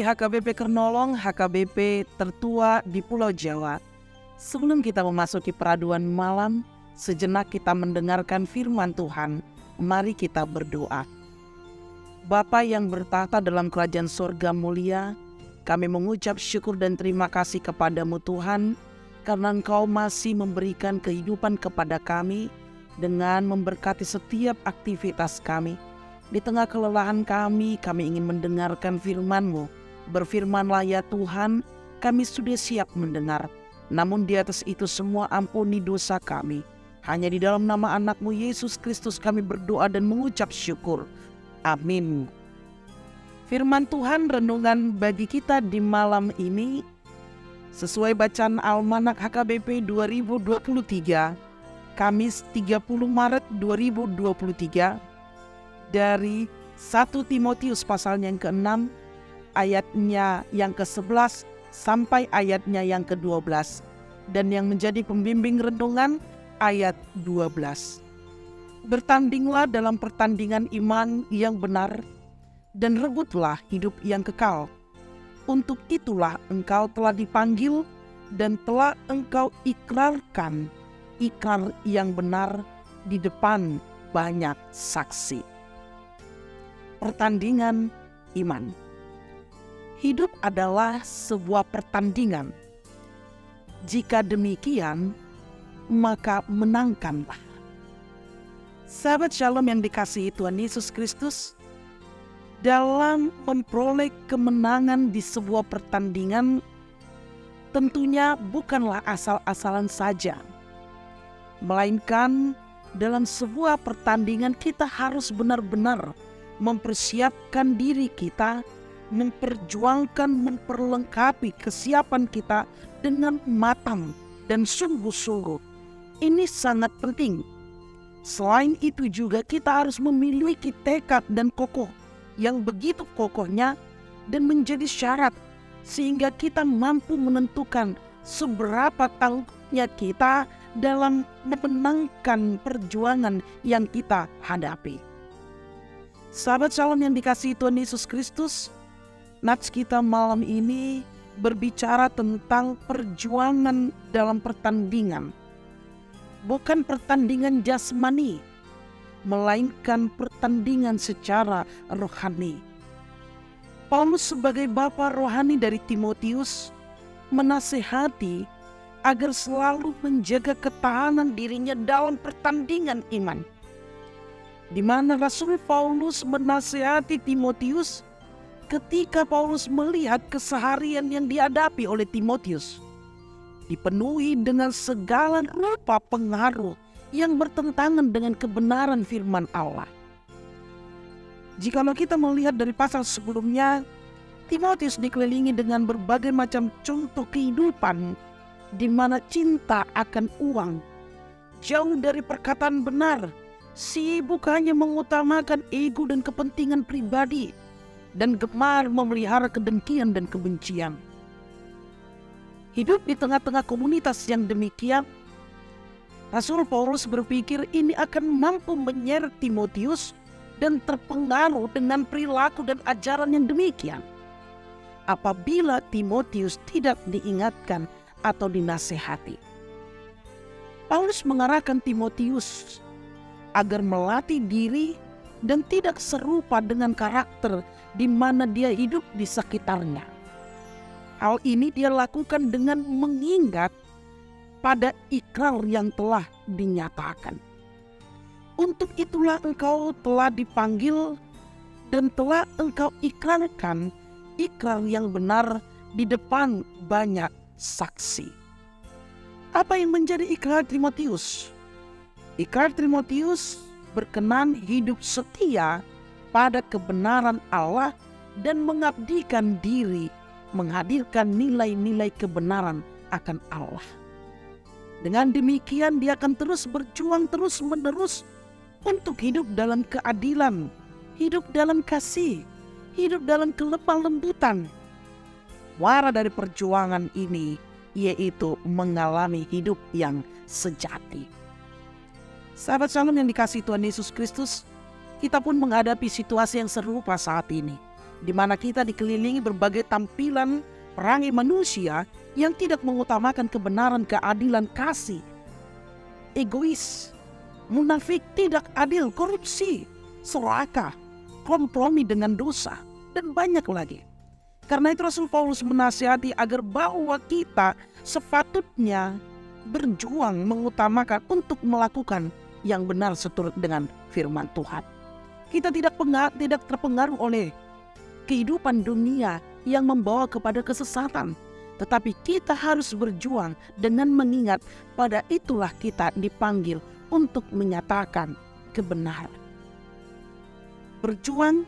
HKBP Kernolong, HKBP tertua di Pulau Jawa. Sebelum kita memasuki peraduan malam, sejenak kita mendengarkan firman Tuhan. Mari kita berdoa. Bapa yang bertahta dalam kerajaan sorga mulia, kami mengucap syukur dan terima kasih kepadamu Tuhan, karena Engkau masih memberikan kehidupan kepada kami dengan memberkati setiap aktivitas kami. Di tengah kelelahan kami ingin mendengarkan firman-Mu. Berfirmanlah ya Tuhan, kami sudah siap mendengar. Namun di atas itu semua ampuni dosa kami. Hanya di dalam nama anak-Mu Yesus Kristus kami berdoa dan mengucap syukur. Amin. Firman Tuhan renungan bagi kita di malam ini sesuai bacaan Almanak HKBP 2023, Kamis 30 Maret 2023, dari 1 Timotius pasalnya yang ke-6, ayatnya yang ke-11 sampai ayatnya yang ke-12, dan yang menjadi pembimbing renungan ayat 12. Bertandinglah dalam pertandingan iman yang benar, dan rebutlah hidup yang kekal. Untuk itulah engkau telah dipanggil dan telah engkau ikrarkan ikrar yang benar di depan banyak saksi. Pertandingan iman. Hidup adalah sebuah pertandingan. Jika demikian, maka menangkanlah. Sahabat Shalom yang dikasihi Tuhan Yesus Kristus, dalam memperoleh kemenangan di sebuah pertandingan, tentunya bukanlah asal-asalan saja. Melainkan dalam sebuah pertandingan kita harus benar-benar mempersiapkan diri kita, memperjuangkan, memperlengkapi kesiapan kita dengan matang dan sungguh-sungguh. Ini sangat penting. Selain itu juga kita harus memiliki tekad dan kokoh yang begitu kokohnya dan menjadi syarat sehingga kita mampu menentukan seberapa tangguhnya kita dalam memenangkan perjuangan yang kita hadapi. Sahabat Shalom yang dikasihi Tuhan Yesus Kristus, nats kita malam ini berbicara tentang perjuangan dalam pertandingan. Bukan pertandingan jasmani, melainkan pertandingan secara rohani. Paulus sebagai bapa rohani dari Timotius menasihati agar selalu menjaga ketahanan dirinya dalam pertandingan iman. Di mana Rasul Paulus menasihati Timotius ketika Paulus melihat keseharian yang dihadapi oleh Timotius dipenuhi dengan segala rupa pengaruh yang bertentangan dengan kebenaran firman Allah. Jikalau kita melihat dari pasal sebelumnya, Timotius dikelilingi dengan berbagai macam contoh kehidupan di mana cinta akan uang, jauh dari perkataan benar, sibuk hanya mengutamakan ego dan kepentingan pribadi, dan gemar memelihara kedengkian dan kebencian. Hidup di tengah-tengah komunitas yang demikian, Rasul Paulus berpikir ini akan mampu menyeret Timotius dan terpengaruh dengan perilaku dan ajaran yang demikian apabila Timotius tidak diingatkan atau dinasehati. Paulus mengarahkan Timotius agar melatih diri dan tidak serupa dengan karakter di mana dia hidup di sekitarnya. Hal ini dia lakukan dengan mengingat pada ikrar yang telah dinyatakan. Untuk itulah engkau telah dipanggil dan telah engkau ikrarkan ikrar yang benar di depan banyak saksi. Apa yang menjadi ikrar Timotius? Ikrar Timotius berkenan hidup setia pada kebenaran Allah dan mengabdikan diri, menghadirkan nilai-nilai kebenaran akan Allah. Dengan demikian dia akan terus berjuang terus-menerus untuk hidup dalam keadilan, hidup dalam kasih, hidup dalam kelemah lembutan. Wara dari perjuangan ini yaitu mengalami hidup yang sejati. Sahabat Shalom yang dikasihi Tuhan Yesus Kristus, kita pun menghadapi situasi yang serupa saat ini. di mana kita dikelilingi berbagai tampilan perangai manusia yang tidak mengutamakan kebenaran, keadilan, kasih, egois, munafik, tidak adil, korupsi, serakah, kompromi dengan dosa, dan banyak lagi. Karena itu Rasul Paulus menasihati agar bahwa kita sepatutnya berjuang mengutamakan untuk melakukan yang benar seturut dengan firman Tuhan. Kita tidak terpengaruh oleh kehidupan dunia yang membawa kepada kesesatan, tetapi kita harus berjuang dengan mengingat pada itulah kita dipanggil untuk menyatakan kebenaran. Berjuang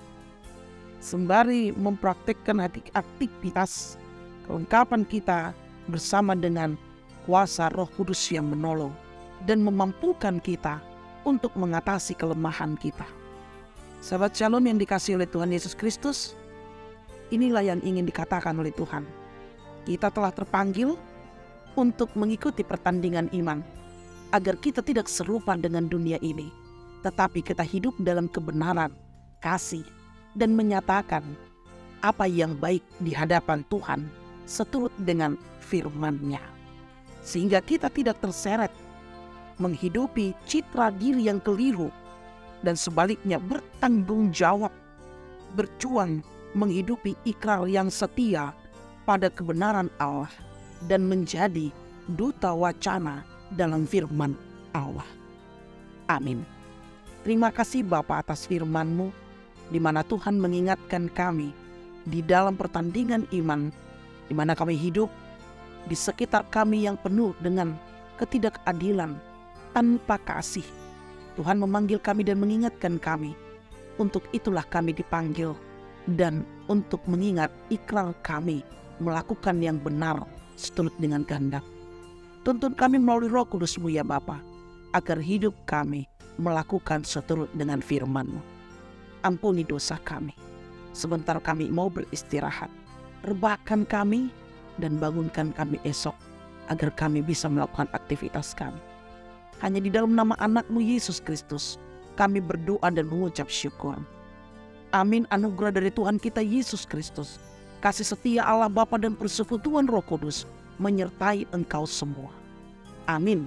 sembari mempraktikkan aktivitas kelengkapan kita bersama dengan kuasa Roh Kudus yang menolong dan memampukan kita untuk mengatasi kelemahan kita. Sahabat Shalom yang dikasihi oleh Tuhan Yesus Kristus, inilah yang ingin dikatakan oleh Tuhan. Kita telah terpanggil untuk mengikuti pertandingan iman, agar kita tidak serupa dengan dunia ini, tetapi kita hidup dalam kebenaran, kasih, dan menyatakan apa yang baik di hadapan Tuhan seturut dengan firman-Nya. Sehingga kita tidak terseret menghidupi citra diri yang keliru, dan sebaliknya bertanggung jawab, berjuang menghidupi ikrar yang setia pada kebenaran Allah dan menjadi duta wacana dalam firman Allah. Amin. Terima kasih Bapa atas firman-Mu, di mana Tuhan mengingatkan kami di dalam pertandingan iman, di mana kami hidup di sekitar kami yang penuh dengan ketidakadilan tanpa kasih. Tuhan memanggil kami dan mengingatkan kami. Untuk itulah kami dipanggil dan untuk mengingat ikrar kami melakukan yang benar seturut dengan kehendak. Tuntun kami melalui Roh Kudus-Mu ya Bapa, agar hidup kami melakukan seturut dengan firman-Mu. Ampuni dosa kami. Sebentar kami mau beristirahat. Rebahkan kami dan bangunkan kami esok, agar kami bisa melakukan aktivitas kami. Hanya di dalam nama anak-Mu Yesus Kristus kami berdoa dan mengucap syukur. Amin. Anugerah dari Tuhan kita Yesus Kristus, kasih setia Allah Bapa dan persekutuan Roh Kudus menyertai engkau semua. Amin.